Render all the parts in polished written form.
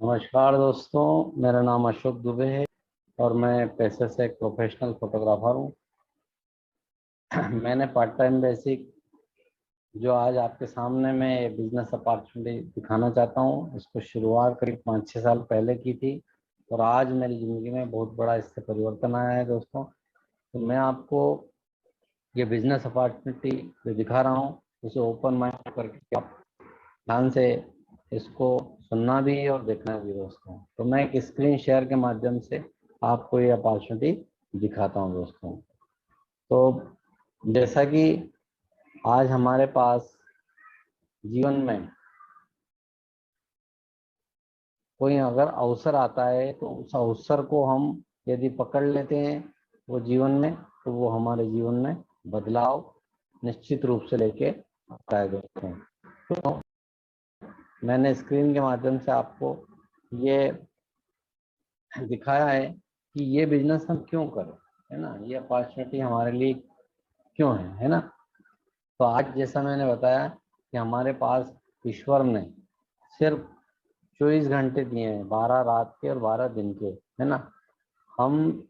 नमस्कार दोस्तों, मेरा नाम अशोक दुबे है और मैं पेशे से एक प्रोफेशनल फोटोग्राफर हूँ। मैंने पार्ट टाइम बेसिक जो आज आपके सामने मैं बिजनेस अपॉर्चुनिटी दिखाना चाहता हूँ, इसको शुरुआत करीब 5-6 साल पहले की थी और आज मेरी ज़िंदगी में बहुत बड़ा इससे परिवर्तन आया है दोस्तों। तो मैं आपको ये बिजनेस अपॉर्चुनिटी जो दिखा रहा हूँ उसे ओपन माइंड करके आप ध्यान से इसको सुनना भी है और देखना भी दोस्तों। तो मैं एक स्क्रीन शेयर के माध्यम से आपको ये अपॉर्चुनिटी दिखाता हूँ दोस्तों। तो जैसा कि आज हमारे पास जीवन में कोई अगर अवसर आता है तो उस अवसर को हम यदि पकड़ लेते हैं वो जीवन में, तो वो हमारे जीवन में बदलाव निश्चित रूप से लेके आता है दोस्तों। तो मैंने स्क्रीन के माध्यम से आपको ये दिखाया है कि ये बिजनेस हम क्यों करें, है ना, ये अपॉर्चुनिटी हमारे लिए क्यों है ना। तो आज जैसा मैंने बताया कि हमारे पास ईश्वर ने सिर्फ 24 घंटे दिए हैं, 12 रात के और 12 दिन के, है ना। हम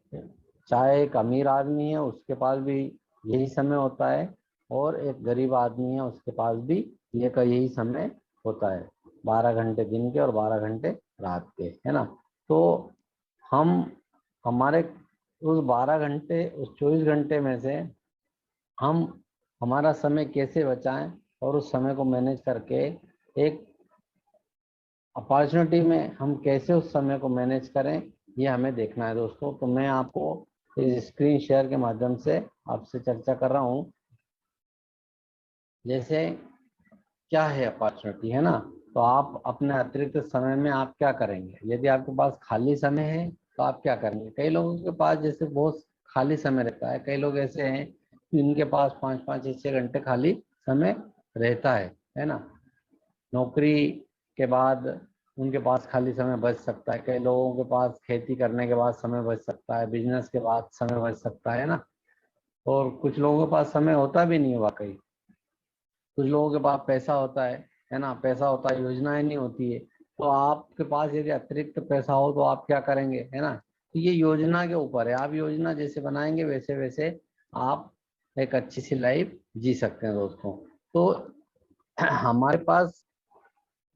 चाहे एक अमीर आदमी है उसके पास भी यही समय होता है और एक गरीब आदमी है उसके पास भी यही समय होता है, 12 घंटे दिन के और 12 घंटे रात के, है ना। तो हम हमारे उस 12 घंटे, उस 24 घंटे में से हम हमारा समय कैसे बचाएं और उस समय को मैनेज करके एक अपॉर्चुनिटी में हम कैसे उस समय को मैनेज करें, ये हमें देखना है दोस्तों। तो मैं आपको इस स्क्रीन शेयर के माध्यम से आपसे चर्चा कर रहा हूँ। जैसे क्या है अपॉर्चुनिटी, है ना। तो आप अपने अतिरिक्त समय में आप क्या करेंगे, यदि आपके पास खाली समय है तो आप क्या करेंगे। कई लोगों के पास जैसे बहुत खाली समय रहता है, कई लोग ऐसे हैं कि इनके पास 5-5 6 6 घंटे खाली समय रहता है ना। नौकरी के बाद उनके पास खाली समय बच सकता है, कई लोगों के पास खेती करने के बाद समय बच सकता है, बिजनेस के बाद समय बच सकता है ना। और कुछ लोगों के पास समय होता भी नहीं है वाकई। कुछ लोगों के पास पैसा होता है ना, पैसा होता है, योजनाएं नहीं होती है। तो आपके पास यदि अतिरिक्त पैसा हो तो आप क्या करेंगे, है ना। तो ये योजना के ऊपर है, आप योजना जैसे बनाएंगे वैसे वैसे आप एक अच्छी सी लाइफ जी सकते हैं दोस्तों। तो हमारे पास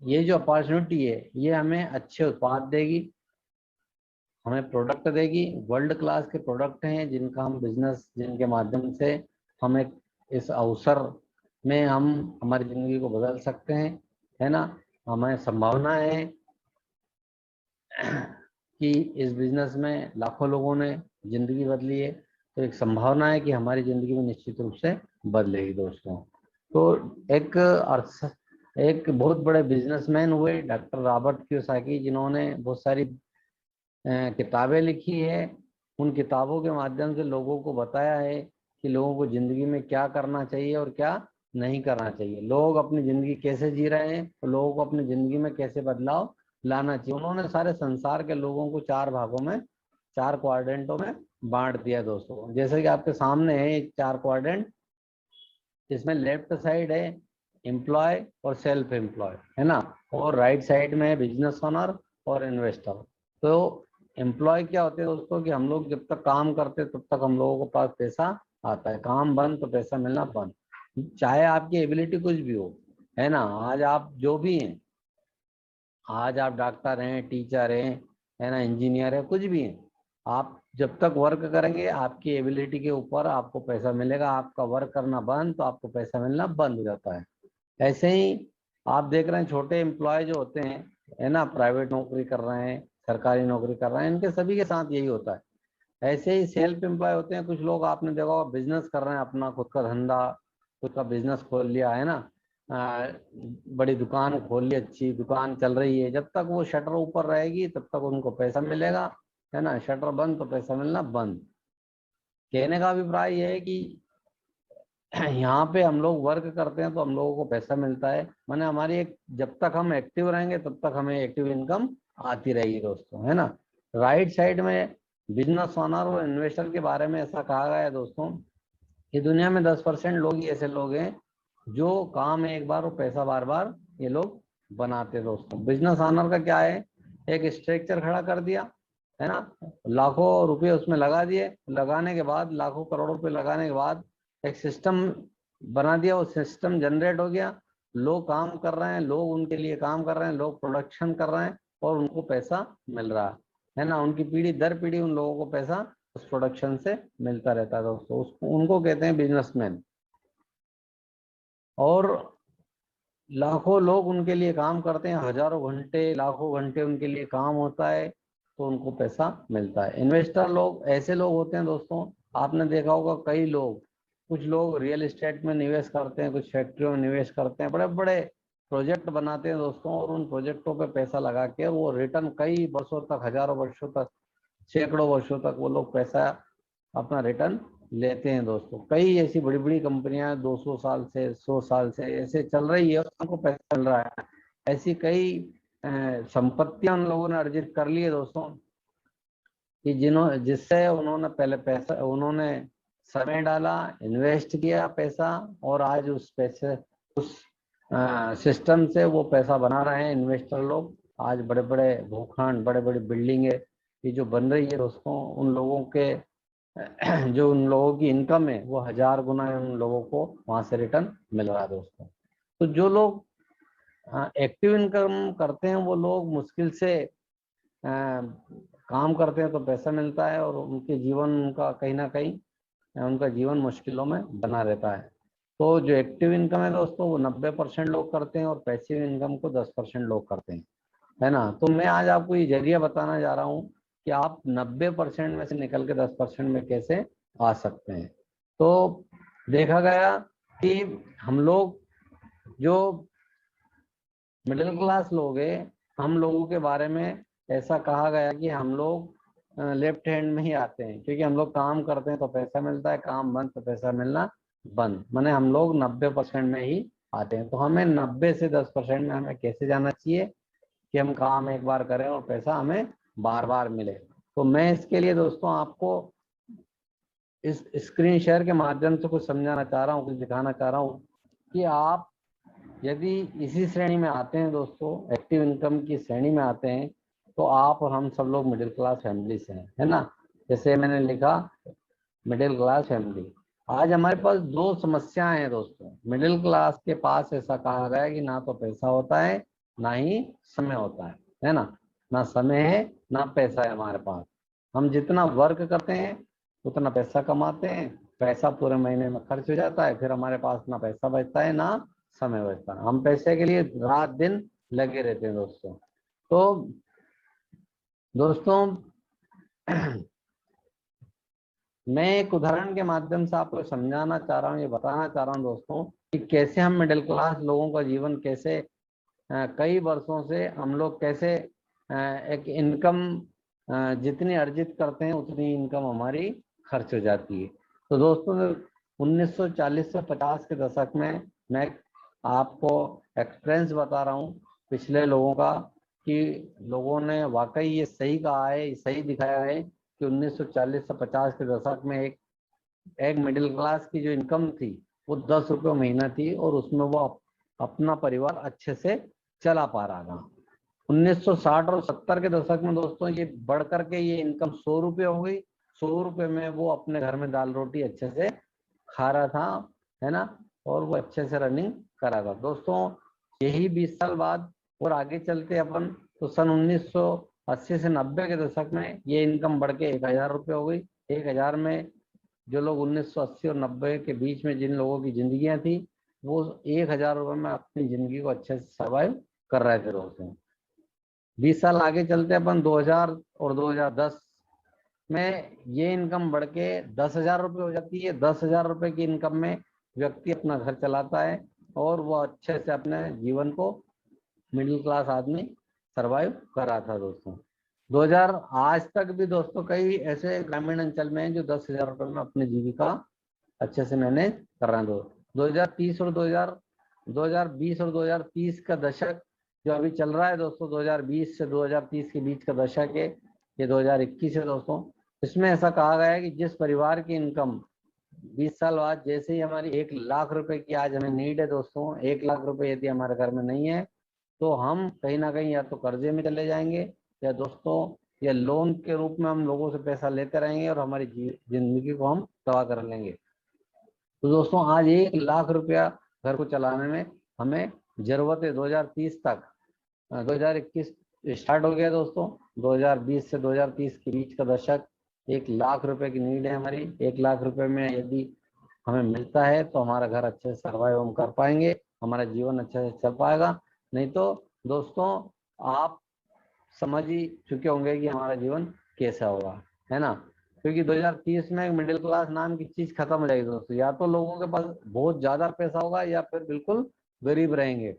ये जो अपॉर्चुनिटी है ये हमें अच्छे उत्पाद देगी, हमें प्रोडक्ट देगी, वर्ल्ड क्लास के प्रोडक्ट हैं जिनका हम बिजनेस, जिनके माध्यम से हम एक इस अवसर में हम हमारी ज़िंदगी को बदल सकते हैं, है ना। हमें संभावना है कि इस बिजनेस में लाखों लोगों ने ज़िंदगी बदली है, तो एक संभावना है कि हमारी ज़िंदगी में निश्चित रूप से बदलेगी दोस्तों। तो एक बहुत बड़े बिजनेसमैन हुए डॉक्टर रॉबर्ट कियोसाकी, जिन्होंने बहुत सारी किताबें लिखी है। उन किताबों के माध्यम से लोगों को बताया है कि लोगों को ज़िंदगी में क्या करना चाहिए और क्या नहीं करना चाहिए, लोग अपनी ज़िंदगी कैसे जी रहे हैं और लोगों को अपनी ज़िंदगी में कैसे बदलाव लाना चाहिए। उन्होंने सारे संसार के लोगों को 4 भागों में, 4 क्वाड्रेंटों में बांट दिया दोस्तों। जैसे कि आपके सामने है एक 4 क्वाड्रेंट, जिसमें लेफ्ट साइड है एम्प्लॉय और सेल्फ एम्प्लॉय, है ना, और राइट साइड में है बिजनेस ओनर और इन्वेस्टर। तो एम्प्लॉय क्या होते हैं दोस्तों कि हम लोग जब तक काम करते हैं तब तक हम लोगों के पास पैसा आता है, काम बंद तो पैसा मिलना बंद, चाहे आपकी एबिलिटी कुछ भी हो, है ना। आज आप जो भी हैं, आज आप डॉक्टर हैं, टीचर हैं, है ना, इंजीनियर है, कुछ भी हैं, आप जब तक वर्क करेंगे आपकी एबिलिटी के ऊपर आपको पैसा मिलेगा। आपका वर्क करना बंद तो आपको पैसा मिलना बंद हो जाता है। ऐसे ही आप देख रहे हैं छोटे एम्प्लॉय जो होते हैं, है ना, प्राइवेट नौकरी कर रहे हैं, सरकारी नौकरी कर रहे हैं, इनके सभी के साथ यही होता है। ऐसे ही सेल्फ एम्प्लॉय होते हैं कुछ लोग, आपने देखा होगा बिजनेस कर रहे हैं, अपना खुद का धंधा, खुद का बिजनेस खोल लिया, है ना। बड़ी दुकान खोल ली, अच्छी दुकान चल रही है, जब तक वो शटर ऊपर रहेगी तब तक उनको पैसा मिलेगा, है ना। शटर बंद तो पैसा मिलना बंद। कहने का अभिप्राय यह है कि यहाँ पे हम लोग वर्क करते हैं तो हम लोगों को पैसा मिलता है, माने हमारी एक, जब तक हम एक्टिव रहेंगे तब तक हमें एक्टिव इनकम आती रहेगी दोस्तों, है ना। राइट साइड में बिजनेस ओनर और इन्वेस्टर के बारे में ऐसा कहा गया है दोस्तों कि दुनिया में 10% लोग ही ऐसे लोग हैं जो काम है एक बार और पैसा बार बार ये लोग बनाते हैं दोस्तों। बिजनेस ओनर का क्या है, एक स्ट्रक्चर खड़ा कर दिया, है ना, लाखों रुपए उसमें लगा दिए, लगाने के बाद लाखों करोड़ों रुपए लगाने के बाद एक सिस्टम बना दिया, वो सिस्टम जनरेट हो गया, लोग काम कर रहे हैं, लोग उनके लिए काम कर रहे हैं, लोग प्रोडक्शन कर रहे हैं और उनको पैसा मिल रहा है ना, उनकी पीढ़ी दर पीढ़ी उन लोगों को पैसा उस प्रोडक्शन से मिलता रहता है दोस्तों, उसको उनको कहते हैं बिजनेसमैन। और लाखों लोग उनके लिए काम करते हैं, हजारों घंटे लाखों घंटे उनके लिए काम होता है, तो उनको पैसा मिलता है। इन्वेस्टर लोग ऐसे लोग होते हैं दोस्तों, आपने देखा होगा कई लोग, कुछ लोग रियल एस्टेट में निवेश करते हैं, कुछ फैक्ट्रियों में निवेश करते हैं, बड़े बड़े प्रोजेक्ट बनाते हैं दोस्तों, और उन प्रोजेक्टों पे पैसा लगा के वो रिटर्न कई वर्षों तक, हजारों वर्षों तक, सैकड़ों वर्षों तक वो लोग पैसा अपना रिटर्न लेते हैं दोस्तों। कई ऐसी बड़ी बड़ी कंपनियां 200 साल से, 100 साल से ऐसे चल रही है, उनको पैसा मिल रहा है। ऐसी कई संपत्तियां उन लोगों ने अर्जित कर ली है दोस्तों, कि जिससे उन्होंने पहले पैसा, उन्होंने समय डाला, इन्वेस्ट किया पैसा, और आज उस पैसे, उस सिस्टम से वो पैसा बना रहे हैं इन्वेस्टर लोग। आज बड़े बड़े भूखंड, बड़े बड़े बिल्डिंगे ये जो बन रही है दोस्तों, उन लोगों के जो उन लोगों की इनकम है वो 1000 गुना उन लोगों को वहां से रिटर्न मिल रहा है दोस्तों। तो जो लोग एक्टिव इनकम करते हैं वो लोग मुश्किल से काम करते हैं तो पैसा मिलता है, और उनके जीवन, उनका कहीं ना कहीं उनका जीवन मुश्किलों में बना रहता है। तो जो एक्टिव इनकम है दोस्तों वो 90% लोग करते हैं, और पैसिव इनकम को 10% लोग करते हैं, है ना। तो मैं आज आपको ये जरिया बताना जा रहा हूँ कि आप 90% में से निकल के 10% में कैसे आ सकते हैं। तो देखा गया कि हम लोग जो मिडिल क्लास लोग हैं, हम लोगों के बारे में ऐसा कहा गया कि हम लोग लेफ्ट हैंड में ही आते हैं, क्योंकि हम लोग काम करते हैं तो पैसा मिलता है, काम बंद तो पैसा मिलना बंद, माने हम लोग 90% में ही आते हैं। तो हमें 90 से 10% में हमें कैसे जाना चाहिए कि हम काम एक बार करें और पैसा हमें बार बार मिले। तो मैं इसके लिए दोस्तों आपको इस स्क्रीन शेयर के माध्यम से कुछ समझाना चाह रहा हूँ, कुछ दिखाना चाह रहा हूँ कि आप यदि इसी श्रेणी में आते हैं दोस्तों, एक्टिव इनकम की श्रेणी में आते हैं, तो आप और हम सब लोग मिडिल क्लास फैमिली से हैं, है ना। जैसे मैंने लिखा मिडिल क्लास फैमिली। आज हमारे पास दो समस्याएं हैं दोस्तों। मिडिल क्लास के पास ऐसा कहा गया है कि ना तो पैसा होता है, ना ही समय होता है ना। ना समय है, ना पैसा है हमारे पास। हम जितना वर्क करते हैं उतना पैसा कमाते हैं, पैसा पूरे महीने में खर्च हो जाता है, फिर हमारे पास ना पैसा बचता है, ना समय बचता है। हम पैसे के लिए रात दिन लगे रहते हैं दोस्तों। तो दोस्तों मैं एक उदाहरण के माध्यम से आपको समझाना चाह रहा हूँ, ये बताना चाह रहा हूँ दोस्तों कि कैसे हम मिडिल क्लास लोगों का जीवन कैसे कई वर्षों से हम लोग कैसे एक इनकम जितनी अर्जित करते हैं उतनी इनकम हमारी खर्च हो जाती है। तो दोस्तों 1940 से 50 के दशक में मैं आपको एक्सपीरियंस बता रहा हूँ पिछले लोगों का, कि लोगों ने वाकई ये सही कहा है, सही दिखाया है कि 1940 से 50 के दशक में एक मिडिल क्लास की जो इनकम थी वो 10 रुपये महीना थी, और उसमें वो अपना परिवार अच्छे से चला पा रहा था। 1960 और 70 के दशक में दोस्तों ये बढ़ करके ये इनकम 100 रुपये हो गई। 100 रुपये में वो अपने घर में दाल रोटी अच्छे से खा रहा था, है ना, और वो अच्छे से रनिंग कर रहा था दोस्तों। यही 20 साल बाद और आगे चलते अपन, तो सन 1980 से 90 के दशक में ये इनकम बढ़ के 1000 रुपये हो गई। 1000 में जो लोग 1980 और 90 के बीच में जिन लोगों की जिंदगियां थी, वो 1000 रुपये में अपनी जिंदगी को अच्छे से सर्वाइव कर रहे थे दोस्तों। 20 साल आगे चलते अपन 2000 और 2010 में ये इनकम बढ़ के 10,000 रुपये हो जाती है। 10,000 रुपये की इनकम में व्यक्ति अपना घर चलाता है, और वो अच्छे से अपने जीवन को, मिडिल क्लास आदमी सरवाइव कर रहा था दोस्तों। 2000 आज तक भी दोस्तों कई ऐसे ग्रामीण अंचल में हैं जो 10,000 रुपये में अपनी जीविका अच्छे से मैनेज कर रहे हैं। 2030 और 2020 और 2030 का दशक जो अभी चल रहा है दोस्तों, 2020 से 2030 के बीच का दशक है, ये 2021 है दोस्तों। इसमें ऐसा कहा गया है कि जिस परिवार की इनकम 20 साल बाद, जैसे ही हमारी 1,00,000 रुपए की आज हमें नीड है दोस्तों, 1,00,000 रुपए यदि हमारे घर में नहीं है, तो हम कहीं ना कहीं या तो कर्जे में चले जाएंगे, या दोस्तों या लोन के रूप में हम लोगों से पैसा लेते रहेंगे और हमारी जिंदगी को हम तबाह कर लेंगे। तो दोस्तों आज 1 लाख रुपया घर को चलाने में हमें जरूरत है। 2030 तक 2021 स्टार्ट हो गया दोस्तों, 2020 से 2030 के बीच का दशक, 1 लाख रुपए की नीड है हमारी। 1 लाख रुपए में यदि हमें मिलता है तो हमारा घर अच्छे से सर्वाइव हम कर पाएंगे, हमारा जीवन अच्छे से चल पाएगा। नहीं तो दोस्तों आप समझ ही चुके होंगे कि हमारा जीवन कैसा होगा, है ना। क्योंकि 2030 में मिडिल क्लास नाम की चीज खत्म हो जाएगी दोस्तों। या तो लोगों के पास बहुत ज्यादा पैसा होगा या फिर बिल्कुल गरीब रहेंगे।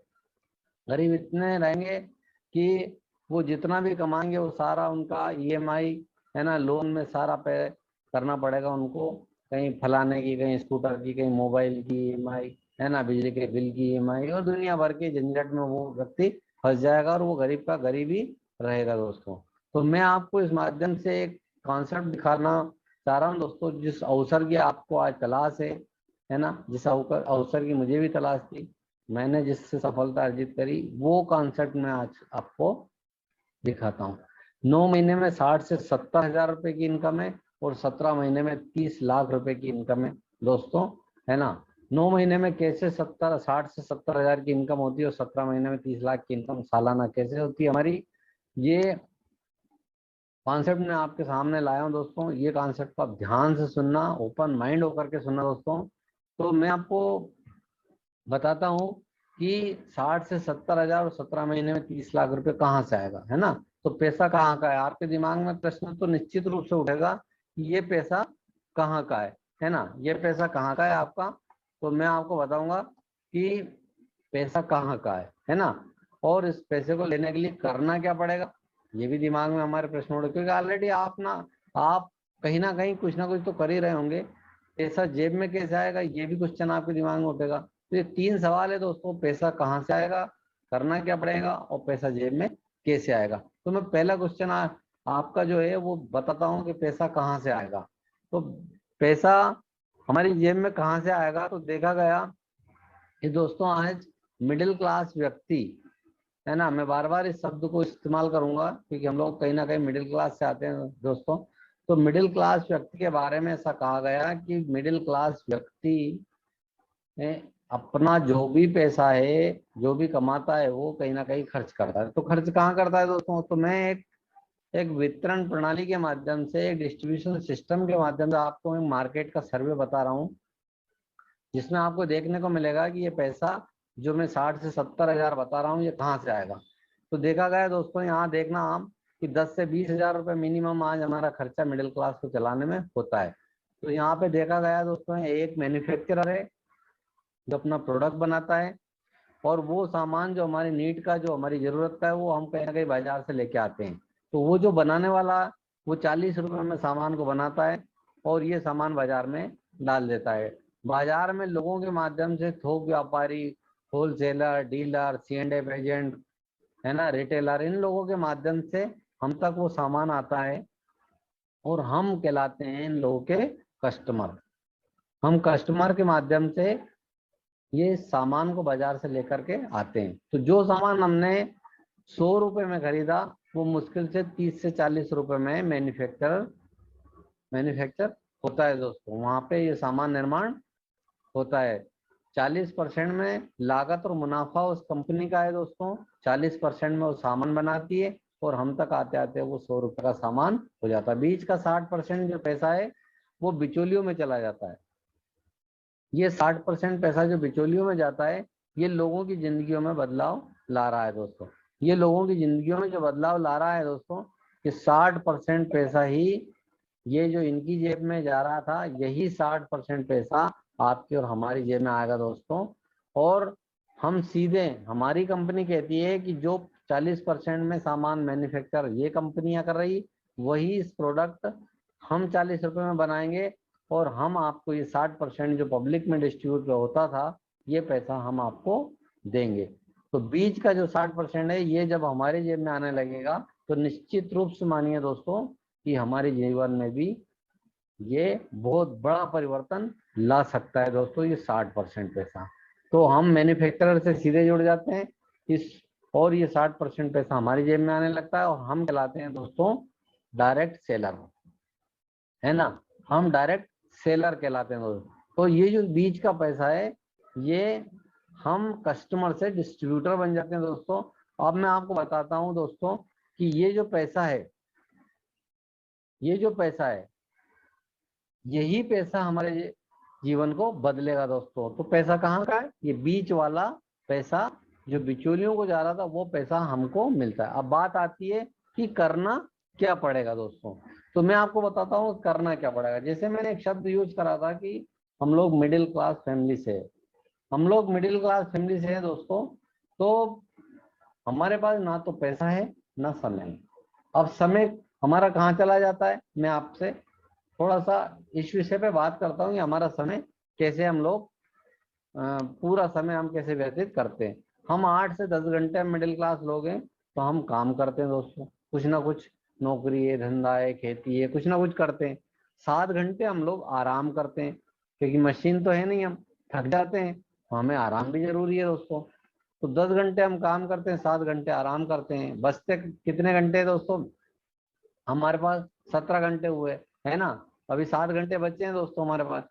गरीब इतने रहेंगे कि वो जितना भी कमाएंगे वो सारा उनका ईएमआई, है ना, लोन में सारा पे करना पड़ेगा उनको। कहीं फलाने की, कहीं स्कूटर की, कहीं मोबाइल की ईएमआई, है ना, बिजली के बिल की ईएमआई, और दुनिया भर के झंझट में वो व्यक्ति फंस जाएगा और वो गरीब का गरीब ही रहेगा दोस्तों। तो मैं आपको इस माध्यम से एक कॉन्सेप्ट दिखाना चाह रहा हूँ दोस्तों, जिस अवसर की आपको आज तलाश है ना, जिस अवसर की मुझे भी तलाश थी, मैंने जिससे सफलता अर्जित करी, वो कॉन्सेप्ट मैं आज आपको दिखाता हूँ। 9 महीने में 60 से 70 हजार रुपए की इनकम है और 17 महीने में 30 लाख रुपए की इनकम है दोस्तों, है ना। 9 महीने में कैसे 60 से 70 हजार की इनकम होती है और 17 महीने में 30 लाख की इनकम सालाना कैसे होती है हमारी, ये कॉन्सेप्ट मैं आपके सामने लाया हूँ दोस्तों। ये कॉन्सेप्ट को आप ध्यान से सुनना, ओपन माइंड होकर के सुनना दोस्तों। तो मैं आपको बताता हूँ कि 60 से 70 हजार और 17 महीने में 30 लाख रुपए कहाँ से आएगा, है ना। तो पैसा कहाँ का है, आपके दिमाग में प्रश्न तो निश्चित रूप से उठेगा कि ये पैसा कहाँ का है ना, ये पैसा कहाँ का है आपका। तो मैं आपको बताऊंगा कि पैसा कहाँ का है ना, और इस पैसे को लेने के लिए करना क्या पड़ेगा, ये भी दिमाग में हमारे प्रश्न उठे। क्योंकि ऑलरेडी आप कहीं ना कुछ तो कर ही रहे होंगे। पैसा जेब में कैसे आएगा, ये भी क्वेश्चन आपके दिमाग में उठेगा। तो ये 3 सवाल है दोस्तों, पैसा कहाँ से आएगा, करना क्या पड़ेगा और पैसा जेब में कैसे आएगा। तो मैं पहला क्वेश्चन आपका जो है वो बताता हूँ कि पैसा कहाँ से आएगा। तो पैसा हमारी जेब में कहाँ से आएगा, तो देखा गया कि दोस्तों आज मिडिल क्लास व्यक्ति, है ना, मैं बार बार इस शब्द को इस्तेमाल करूंगा क्योंकि हम लोग कहीं ना कहीं मिडिल क्लास से आते हैं दोस्तों। तो मिडिल क्लास व्यक्ति के बारे में ऐसा कहा गया कि मिडिल क्लास व्यक्ति अपना जो भी पैसा है, जो भी कमाता है, वो कहीं ना कहीं खर्च करता है। तो खर्च कहाँ करता है दोस्तों, तो मैं एक वितरण प्रणाली के माध्यम से, एक डिस्ट्रीब्यूशन सिस्टम के माध्यम से आपको एक मार्केट का सर्वे बता रहा हूँ, जिसमें आपको देखने को मिलेगा कि ये पैसा जो मैं 60 से 70 हजार बता रहा हूँ ये कहाँ से आएगा। तो देखा गया दोस्तों, यहाँ देखना आप कि 10 से 20 हजार रुपये मिनिमम आज हमारा खर्चा मिडिल क्लास को चलाने में होता है। तो यहाँ पे देखा गया दोस्तों, एक मैन्युफैक्चरर है जो अपना प्रोडक्ट बनाता है, और वो सामान जो हमारी नीड का, जो हमारी जरूरत का है, वो हम कहीं ना कहीं बाजार से लेके आते हैं। तो वो जो बनाने वाला, वो 40 रुपए में सामान को बनाता है और ये सामान बाजार में डाल देता है। बाजार में लोगों के माध्यम से थोक व्यापारी, होलसेलर, डीलर, C&F एजेंट, है ना, रिटेलर, इन लोगों के माध्यम से हम तक वो सामान आता है और हम कहलाते हैं इन लोगों के कस्टमर। हम कस्टमर के माध्यम से ये सामान को बाजार से लेकर के आते हैं। तो जो सामान हमने 100 रुपए में खरीदा, वो मुश्किल से 30 से 40 रुपए में मैन्युफैक्चर होता है दोस्तों। वहां पे ये सामान निर्माण होता है। 40% में लागत और मुनाफा उस कंपनी का है दोस्तों, 40% में वो सामान बनाती है और हम तक आते आते वो 100 रुपए का सामान हो जाता है। बीच का 60% जो पैसा है वो बिचौलियों में चला जाता है। ये 60% पैसा जो बिचौलियों में जाता है, ये लोगों की जिंदगियों में बदलाव ला रहा है दोस्तों। ये लोगों की जिंदगियों में जो बदलाव ला रहा है दोस्तों, कि 60% पैसा ही ये जो इनकी जेब में जा रहा था, यही 60% पैसा आपकी और हमारी जेब में आएगा दोस्तों। और हम सीधे, हमारी कंपनी कहती है कि जो 40% में सामान मैन्युफैक्चर ये कंपनियां कर रही, वही इस प्रोडक्ट हम 40 रुपए में बनाएंगे और हम आपको ये 60% जो पब्लिक में डिस्ट्रीब्यूट होता था, ये पैसा हम आपको देंगे। तो बीच का जो 60% है, ये जब हमारे जेब में आने लगेगा तो निश्चित रूप से मानिए दोस्तों कि हमारे जीवन में भी ये बहुत बड़ा परिवर्तन ला सकता है दोस्तों, ये 60% पैसा। तो हम मैन्युफैक्चरर से सीधे जुड़ जाते हैं, इस और ये 60% पैसा हमारी जेब में आने लगता है, और हम कहलाते हैं दोस्तों डायरेक्ट सेलर, है ना। हम डायरेक्ट सेलर कहलाते हैं दोस्तों। तो ये जो बीच का पैसा है, ये हम कस्टमर से डिस्ट्रीब्यूटर बन जाते हैं दोस्तों। अब मैं आपको बताता हूं दोस्तों कि ये जो पैसा है, ये जो पैसा है, यही पैसा हमारे जीवन को बदलेगा दोस्तों। तो पैसा कहाँ का है? ये बीच वाला पैसा जो बिचौलियों को जा रहा था, वो पैसा हमको मिलता है। अब बात आती है कि करना क्या पड़ेगा दोस्तों। तो मैं आपको बताता हूँ करना क्या पड़ेगा। जैसे मैंने एक शब्द यूज करा था कि हम लोग मिडिल क्लास फैमिली से, हम लोग मिडिल क्लास फैमिली से है दोस्तों। तो हमारे पास ना तो पैसा है ना समय है। अब समय हमारा कहाँ चला जाता है, मैं आपसे थोड़ा सा इस विषय पे बात करता हूँ कि हमारा समय कैसे हम लोग पूरा समय हम कैसे व्यतीत करते हैं। हम 8 से 10 घंटे मिडिल क्लास लोग हैं, तो हम काम करते हैं दोस्तों, कुछ ना कुछ नौकरी है, धंधा है, खेती है, कुछ ना कुछ करते हैं। 7 घंटे हम लोग आराम करते हैं, क्योंकि मशीन तो है नहीं, हम थक जाते हैं, तो हमें आराम भी जरूरी है दोस्तों। तो 10 घंटे हम काम करते हैं, 7 घंटे आराम करते हैं, बचते कितने घंटे दोस्तों? हमारे पास 17 घंटे हुए, है ना। अभी 7 घंटे बचे हैं दोस्तों हमारे पास।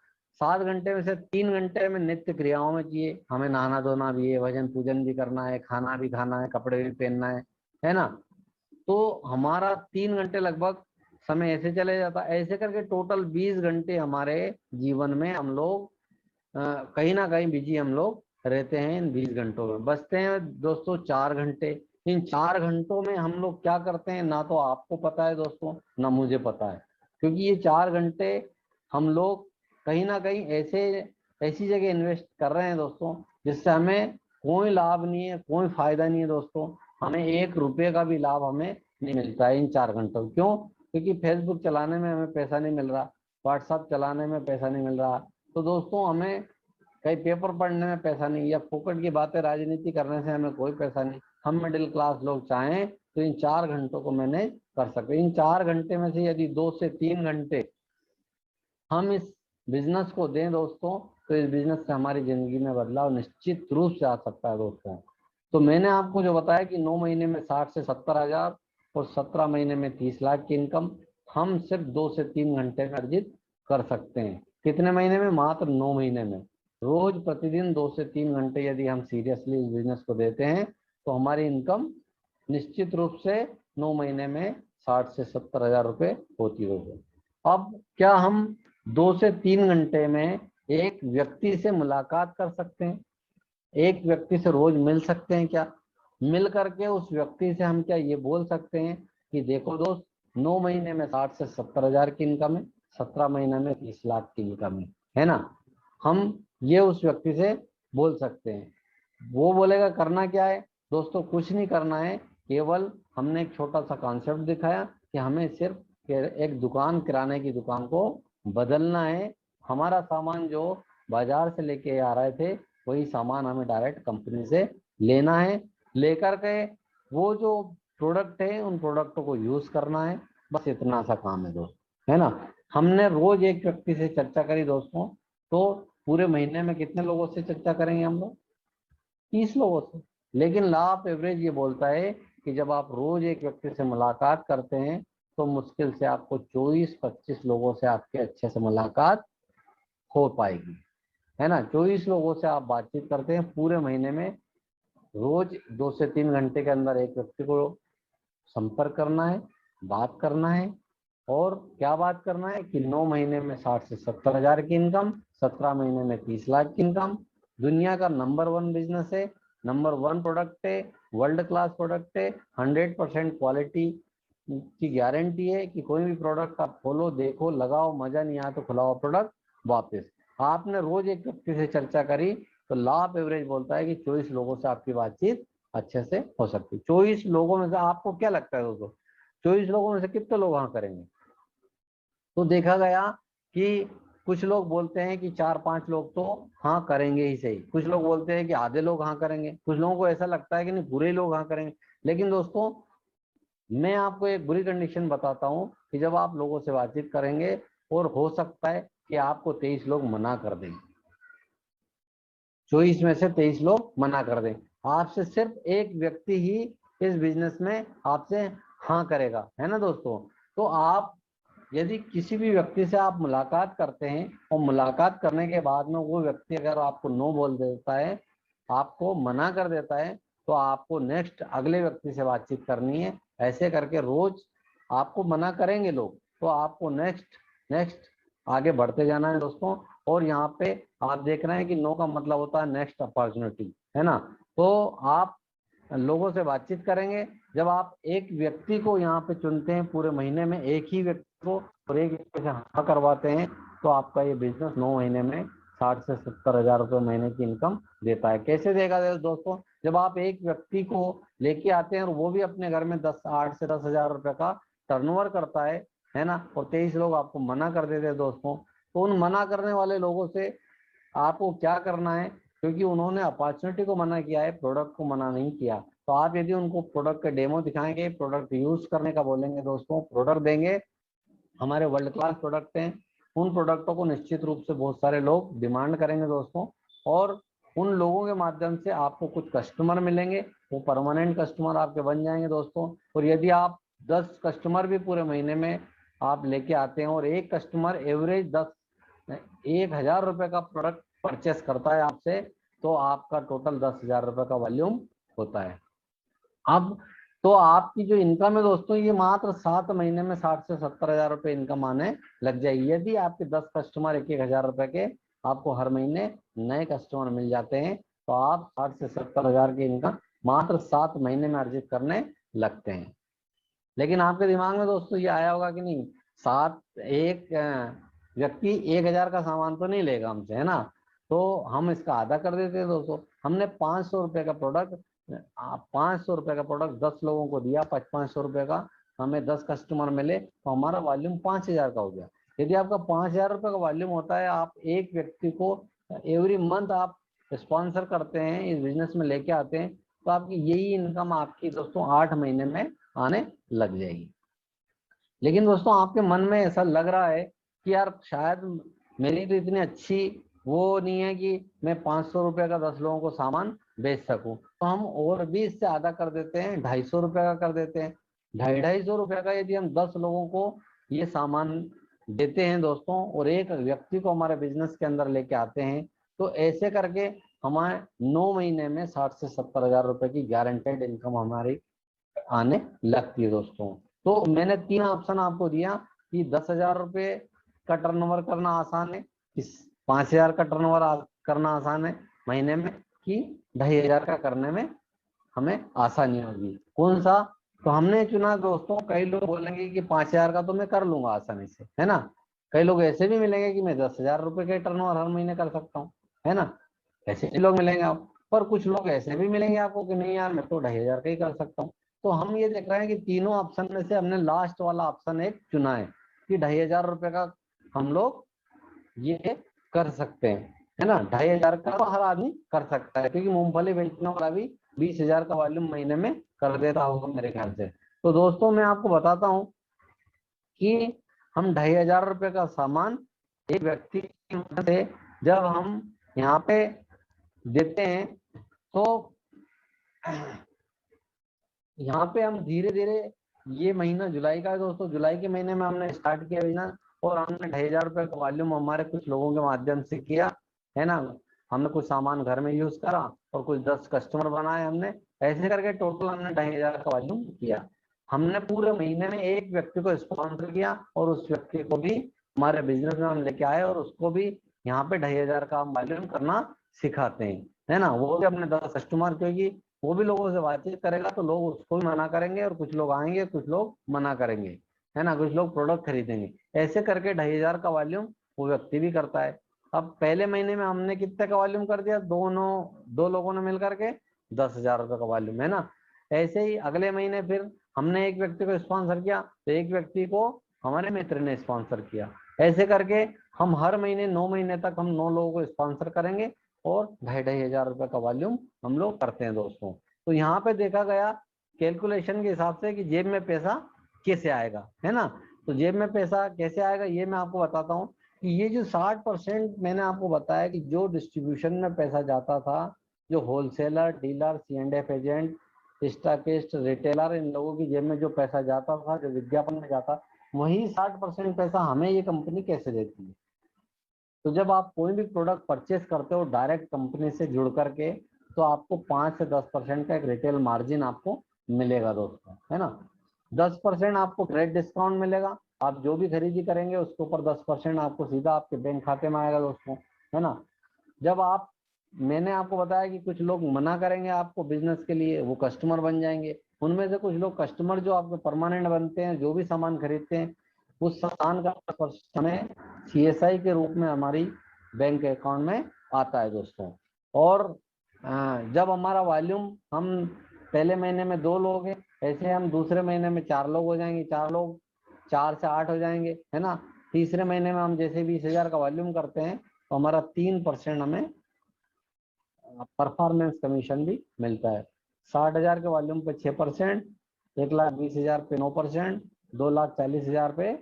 7 घंटे में से 3 घंटे में नित्य क्रियाओं में चाहिए, हमें नहाना धोना भी है, भजन पूजन भी करना है, खाना भी खाना है, कपड़े भी पहनना है ना। तो हमारा 3 घंटे लगभग समय ऐसे चले जाता है। ऐसे करके टोटल 20 घंटे हमारे जीवन में हम लोग कहीं ना कहीं बिजी हम लोग रहते हैं। इन 20 घंटों में बचते हैं दोस्तों 4 घंटे। इन 4 घंटों में हम लोग क्या करते हैं, ना तो आपको पता है दोस्तों, ना मुझे पता है। क्योंकि ये 4 घंटे हम लोग कहीं ना कहीं ऐसी जगह इन्वेस्ट कर रहे हैं दोस्तों, जिससे हमें कोई लाभ नहीं है, कोई फायदा नहीं है दोस्तों। हमें 1 रुपये का भी लाभ हमें नहीं मिलता है इन 4 घंटों। क्यों? क्योंकि फेसबुक चलाने में हमें पैसा नहीं मिल रहा, व्हाट्सएप चलाने में पैसा नहीं मिल रहा, तो दोस्तों हमें कहीं पेपर पढ़ने में पैसा नहीं, या फोकट की बातें राजनीति करने से हमें कोई पैसा नहीं। हम मिडिल क्लास लोग चाहें तो इन 4 घंटों को मैनेज कर सकते। इन 4 घंटे में से यदि 2 से 3 घंटे हम इस बिजनेस को दें दोस्तों, तो इस बिजनेस से हमारी जिंदगी में बदलाव निश्चित रूप से आ सकता है दोस्तों। तो मैंने आपको जो बताया कि 9 महीने में 60 से 70 हजार और 17 महीने में 30 लाख की इनकम हम सिर्फ 2 से 3 घंटे में अर्जित कर सकते हैं। कितने महीने में? मात्र 9 महीने में। रोज प्रतिदिन 2 से 3 घंटे यदि हम सीरियसली इस बिजनेस को देते हैं, तो हमारी इनकम निश्चित रूप से 9 महीने में 60 से 70 हजार रुपये होती होगी। अब क्या हम 2 से 3 घंटे में एक व्यक्ति से मुलाकात कर सकते हैं? एक व्यक्ति से रोज मिल सकते हैं क्या? मिल करके उस व्यक्ति से हम क्या ये बोल सकते हैं कि देखो दोस्त, 9 महीने में 60 से 70 हजार की इनकम है, 17 महीने में 30 लाख की इनकम है ना। हम ये उस व्यक्ति से बोल सकते हैं। वो बोलेगा करना क्या है दोस्तों? कुछ नहीं करना है, केवल हमने एक छोटा सा कॉन्सेप्ट दिखाया कि हमें सिर्फ एक दुकान, किराने की दुकान को बदलना है। हमारा सामान जो बाजार से लेके आ रहे थे, वही सामान हमें डायरेक्ट कंपनी से लेना है। लेकर के वो जो प्रोडक्ट है, उन प्रोडक्टों को यूज करना है। बस इतना सा काम है दोस्त, है ना। हमने रोज एक व्यक्ति से चर्चा करी दोस्तों, तो पूरे महीने में कितने लोगों से चर्चा करेंगे हम लोग? 30 लोगों से। लेकिन लॉ ऑफ एवरेज ये बोलता है कि जब आप रोज एक व्यक्ति से मुलाकात करते हैं, तो मुश्किल से आपको 24-25 लोगों से आपके अच्छे से मुलाकात हो पाएगी, है ना। 24 लोगों से आप बातचीत करते हैं पूरे महीने में। रोज 2 से 3 घंटे के अंदर एक व्यक्ति को संपर्क करना है, बात करना है। और क्या बात करना है कि 9 महीने में 60 से 70 हजार की इनकम, 17 महीने में 30 लाख की इनकम, दुनिया का नंबर 1 बिजनेस है, नंबर 1 प्रोडक्ट है, वर्ल्ड क्लास प्रोडक्ट है, 100% क्वालिटी की गारंटी है कि कोई भी प्रोडक्ट आप खोलो, देखो, लगाओ, मजा नहीं आया तो खुलाओ प्रोडक्ट वापस। आपने रोज एक व्यक्ति से चर्चा करी, तो लॉ ऑफ एवरेज बोलता है कि 24 लोगों से आपकी बातचीत अच्छे से हो सकती है। 24 लोगों में से आपको क्या लगता है दोस्तों, 24 लोगों में से कितने लोग हाँ करेंगे? तो देखा गया कि कुछ लोग बोलते हैं कि 4-5 लोग तो हाँ करेंगे ही सही, कुछ लोग बोलते हैं कि आधे लोग हाँ करेंगे, कुछ लोगों को ऐसा लगता है कि नहीं पूरे लोग हाँ करेंगे। लेकिन दोस्तों, मैं आपको एक बुरी कंडीशन बताता हूँ कि जब आप लोगों से बातचीत करेंगे, और हो सकता है कि आपको 23 लोग मना कर दें, 24 में से 23 लोग मना कर दें। आपसे सिर्फ एक व्यक्ति ही इस बिजनेस में आपसे हाँ करेगा, है ना दोस्तों। तो आप यदि किसी भी व्यक्ति से आप मुलाकात करते हैं और मुलाकात करने के बाद में वो व्यक्ति अगर आपको नो बोल देता है, आपको मना कर देता है, तो आपको नेक्स्ट अगले व्यक्ति से बातचीत करनी है। ऐसे करके रोज आपको मना करेंगे लोग, तो आपको नेक्स्ट नेक्स्ट आगे बढ़ते जाना है दोस्तों। और यहाँ पे आप देख रहे हैं कि नो का मतलब होता है नेक्स्ट अपॉर्चुनिटी, है ना। तो आप लोगों से बातचीत करेंगे। जब आप एक व्यक्ति को यहाँ पे चुनते हैं पूरे महीने में, एक ही व्यक्ति को, और एक व्यक्ति से हाँ करवाते हैं, तो आपका ये बिजनेस 9 महीने में 60 से 70 हजार रुपये महीने की इनकम देता है। कैसे देगा दोस्तों, जब आप एक व्यक्ति को लेके आते हैं और वो भी अपने घर में 8 से 10 हजार रुपये का टर्नओवर करता है ना, और 23 लोग आपको मना कर देते हैं दोस्तों, तो उन मना करने वाले लोगों से आपको क्या करना है, क्योंकि उन्होंने अपॉर्चुनिटी को मना किया है, प्रोडक्ट को मना नहीं किया। तो आप यदि उनको प्रोडक्ट का डेमो दिखाएंगे, प्रोडक्ट यूज करने का बोलेंगे दोस्तों, प्रोडक्ट देंगे, हमारे वर्ल्ड क्लास प्रोडक्ट हैं, उन प्रोडक्टों को निश्चित रूप से बहुत सारे लोग डिमांड करेंगे दोस्तों। और उन लोगों के माध्यम से आपको कुछ कस्टमर मिलेंगे, वो परमानेंट कस्टमर आपके बन जाएंगे दोस्तों। और यदि आप 10 कस्टमर भी पूरे महीने में आप लेके आते हैं और एक कस्टमर एवरेज 1000 रुपए का प्रोडक्ट परचेस करता है आपसे, तो आपका टोटल 10,000 रुपए का वॉल्यूम होता है। अब तो आपकी जो इनकम है दोस्तों, ये मात्र 7 महीने में 60 से 70 हजार रुपए इनकम आने लग जाएगी। यदि आपके 10 कस्टमर 1-1 हजार रुपए के आपको हर महीने नए कस्टमर मिल जाते हैं, तो आप 60 से 70 हजार की इनकम मात्र 7 महीने में अर्जित करने लगते हैं। लेकिन आपके दिमाग में दोस्तों ये आया होगा कि नहीं, एक व्यक्ति 1,000 का सामान तो नहीं लेगा हमसे, है ना, तो हम इसका आधा कर देते हैं दोस्तों। हमने 500 रुपए का प्रोडक्ट 500 रुपए का प्रोडक्ट 10 लोगों को दिया, 500 रुपए का, हमें 10 कस्टमर मिले, तो हमारा वॉल्यूम 5,000 का हो गया। यदि आपका 5,000 रुपए का वॉल्यूम होता है, आप एक व्यक्ति को एवरी मंथ आप स्पॉन्सर करते हैं, इस बिजनेस में लेके आते हैं, तो आपकी यही इनकम आपकी दोस्तों 8 महीने में आने लग जाएगी। लेकिन दोस्तों आपके मन में ऐसा लग रहा है कि यार शायद मेरी तो इतनी अच्छी वो नहीं है कि मैं 500 रुपए का 10 लोगों को सामान बेच सकूं, तो हम और भी इससे आधा कर देते हैं, 250 रुपए का कर देते हैं। 250 रुपए का यदि हम 10 लोगों को ये सामान देते हैं दोस्तों, और एक व्यक्ति को हमारे बिजनेस के अंदर लेके आते हैं, तो ऐसे करके हमारे 9 महीने में 60 से 70 हजार रुपए की गारंटेड इनकम हमारी आने लगती है दोस्तों। तो मैंने 3 ऑप्शन आपको दिया कि 10,000 रुपये का टर्नओवर करना आसान है, 5,000 का टर्नओवर करना आसान है महीने में, कि 2,500 का करने में हमें आसानी होगी। कौन सा, तो हमने चुना दोस्तों, कई लोग बोलेंगे कि 5,000 का तो मैं कर लूंगा आसानी से, है ना। कई लोग ऐसे भी मिलेंगे कि मैं 10,000 रुपए के टर्नओवर हर महीने कर सकता हूँ, है ना, ऐसे भी लोग मिलेंगे आप। पर कुछ लोग ऐसे भी मिलेंगे आपको कि नहीं यार मैं तो 2,500 का ही कर सकता हूँ। तो हम ये देख रहे हैं कि तीनों ऑप्शन में से हमने लास्ट वाला ऑप्शन एक चुना है कि 2,500 रुपए का हम लोग ये कर सकते हैं, है ना। 2,500 का तो हर आदमी कर सकता है, क्योंकि मूंगफली बेचने वाला भी 20,000 का वॉल्यूम महीने में कर देता होगा मेरे ख्याल से। तो दोस्तों मैं आपको बताता हूँ कि हम 2,500 रुपए का सामान एक व्यक्ति से जब हम यहाँ पे देते हैं, तो यहाँ पे हम धीरे धीरे, ये महीना जुलाई का है दोस्तों, जुलाई के महीने में हमने स्टार्ट किया बिजनेस, और हमने 2,500 रुपए का वॉल्यूम हमारे कुछ लोगों के माध्यम से किया, है ना। हमने कुछ सामान घर में यूज करा और कुछ 10 कस्टमर बनाए हमने, ऐसे करके टोटल हमने 2,500 का वॉल्यूम किया। हमने पूरे महीने में एक व्यक्ति को स्पॉन्सर किया, और उस व्यक्ति को भी हमारे बिजनेस में हम लेके आए, और उसको भी यहाँ पे 2,500 का हम वॉल्यूम करना सिखाते हैं, है ना। वो भी अपने 10 कस्टमर, क्योंकि वो भी लोगों से बातचीत करेगा तो लोग उसको भी मना करेंगे, और कुछ लोग आएंगे, कुछ लोग मना करेंगे, है ना, कुछ लोग प्रोडक्ट खरीदेंगे। ऐसे करके 2,500 का वॉल्यूम वो व्यक्ति भी करता है। अब पहले महीने में हमने कितने का वॉल्यूम कर दिया, दो लोगों ने मिल करके 10,000 रुपए का वॉल्यूम, है ना। ऐसे ही अगले महीने फिर हमने एक व्यक्ति को स्पॉन्सर किया, तो एक व्यक्ति को हमारे मित्र ने स्पॉन्सर किया। ऐसे करके हम हर महीने 9 महीने तक हम 9 लोगों को स्पॉन्सर करेंगे, और 2,500 रुपए का वॉल्यूम हम लोग करते हैं दोस्तों। तो यहाँ पे देखा गया कैलकुलेशन के हिसाब से कि जेब में पैसा कैसे आएगा, है ना। तो जेब में पैसा कैसे आएगा ये मैं आपको बताता हूँ कि ये जो 60% मैंने आपको बताया कि जो डिस्ट्रीब्यूशन में पैसा जाता था, जो wholesaler, dealer, C&F agent, stockist, retailer, इन लोगों की जेब में जो पैसा जाता था, जो विज्ञापन में जाता, वही 60% पैसा हमें ये कंपनी कैसे देती है। तो जब आप कोई भी प्रोडक्ट परचेस करते हो डायरेक्ट कंपनी से जुड़ करके, तो आपको 5 से 10% का एक रिटेल मार्जिन आपको मिलेगा दोस्तों, है ना। 10% आपको क्रेडिट डिस्काउंट मिलेगा, आप जो भी खरीदी करेंगे उसके ऊपर 10% आपको सीधा आपके बैंक खाते में आएगा दोस्तों, है ना। जब आप, मैंने आपको बताया कि कुछ लोग मना करेंगे आपको बिजनेस के लिए, वो कस्टमर बन जाएंगे, उनमें से कुछ लोग कस्टमर जो आपके परमानेंट बनते हैं, जो भी सामान खरीदते हैं, उस सामान का हमें CSI के रूप में हमारी बैंक अकाउंट में आता है दोस्तों। और जब हमारा वॉल्यूम, हम पहले महीने में 2 लोग हैं, ऐसे हम दूसरे महीने में 4 लोग हो जाएंगे, 4 लोग 4 से 8 हो जाएंगे, है ना। तीसरे महीने में हम जैसे 20,000 का वॉल्यूम करते हैं तो हमारा 3% हमें परफॉर्मेंस कमीशन भी मिलता है। 60,000 के वॉल्यूम पे 6%, 1,20,000 पे 9%, 2,40,000 पे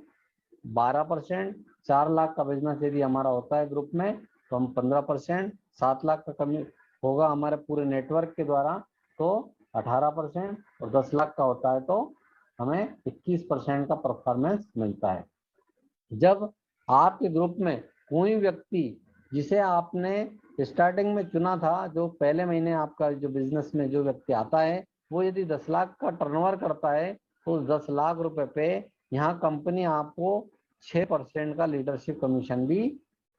12%, 4 लाख का बिजनेस यदि हमारा होता है ग्रुप में तो हम 15%, 7 लाख का कमी होगा हमारे पूरे नेटवर्क के द्वारा तो 18%, और 10 लाख का होता है तो हमें 21% का परफॉर्मेंस मिलता है। जब आपके ग्रुप में कोई व्यक्ति जिसे आपने स्टार्टिंग में चुना था, जो पहले महीने आपका जो बिजनेस में जो व्यक्ति आता है, वो यदि 10 लाख का टर्नओवर करता है तो उस 10 लाख रुपए पे यहाँ कंपनी आपको 6% का लीडरशिप कमीशन भी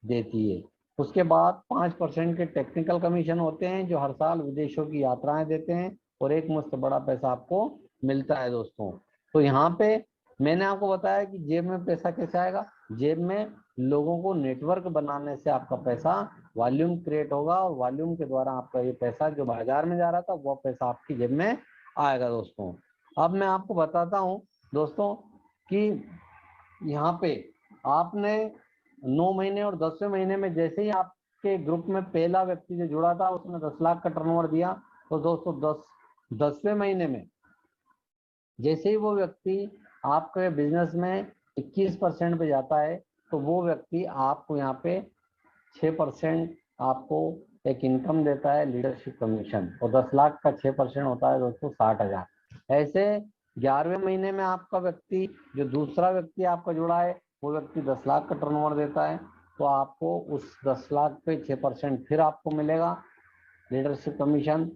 देती है। उसके बाद 5% के टेक्निकल कमीशन होते हैं जो हर साल विदेशों की यात्राएं देते हैं, और एक मुश्त बड़ा पैसा आपको मिलता है दोस्तों। तो यहाँ पे मैंने आपको बताया कि जेब में पैसा कैसे आएगा। जेब में लोगों को नेटवर्क बनाने से आपका पैसा वॉल्यूम क्रिएट होगा, और वॉल्यूम के द्वारा आपका ये पैसा जो बाजार में जा रहा था वो पैसा आपकी जेब में आएगा दोस्तों। अब मैं आपको बताता हूँ दोस्तों कि यहाँ पे आपने 9 महीने और 10वें महीने में जैसे ही आपके ग्रुप में पहला व्यक्ति जो जुड़ा था उसने 10 लाख का टर्नओवर दिया, तो दोस्तों 10वें महीने में जैसे ही वो व्यक्ति आपके बिजनेस में 21% पे जाता है तो वो व्यक्ति आपको यहाँ पे 6% आपको एक इनकम देता है लीडरशिप कमीशन, और 10 लाख का 6% होता है दोस्तों 60,000। ऐसे 11वें महीने में आपका व्यक्ति, जो दूसरा व्यक्ति आपका जुड़ा है, वो व्यक्ति 10 लाख का टर्नओवर देता है, तो आपको उस 10 लाख पे 6% फिर आपको मिलेगा लीडरशिप कमीशन।